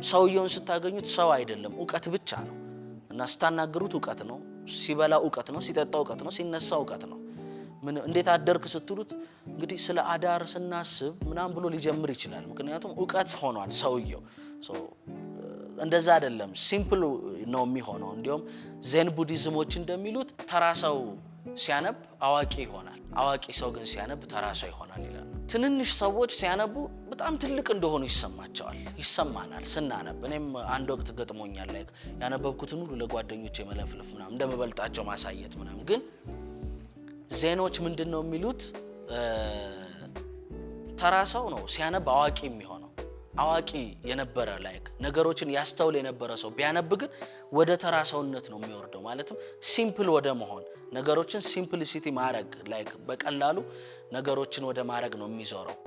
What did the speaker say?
ሰውየውን ስታገኙት ሰው አይደለም ዕውቀት ብቻ ነው እና ስታናገሩት ዕውቀት ነው ሲበላ ዕውቀት ነው ሲጠጣ ዕውቀት ነው ሲነሳ ዕውቀት ነው ምን እንዴት አደርክ ስትሉት እንግዲህ ስለ አዳር ስናስብ ምናም ብሎ ሊጀምር ይችላል ምክንያቱም ዕውቀት ሆኗል ሰውየው እንደዛ አይደለም ሲምፕል ነው የሚሆነው እንዲያውም ዜን ቡዲዝሞች እንደሚሉት ተራሳው ሲያነብ አዋቂ ይሆናል አዋቂ ሰው ግን ሲያነብ ተራሳው ይሆናል ይላል ትንንሽ ሰዎች ሲያነቡ በጣም ትልቅ እንደሆኑ ይሰማናል ስናነብ እኔም አንድ ወቅት ገጥሞኛል ላይ ያነበብኩትን ሁሉ ለጓደኞቼ መለፍለፍ ምናም እንደመበልጣቸው ማሳየት ምናም ግን ዜኖች ምንድነው የሚሉት ተራሳው ነው ሲያነብ አዋቂ የሚሆነው አዋቂ የነበረ ላይክ ነገሮችን ያስተውል የነበረ ሰው ቢያነብ ግን ወደ ተራሳውነት ነው የሚወርደው ማለትም ሲምፕል ወደ መሆን ነገሮችን ሲምፕሊሲቲ ማረግ ላይክ በቀላሉ ነገሮችን ወደ ማረግ ነው የሚዞረው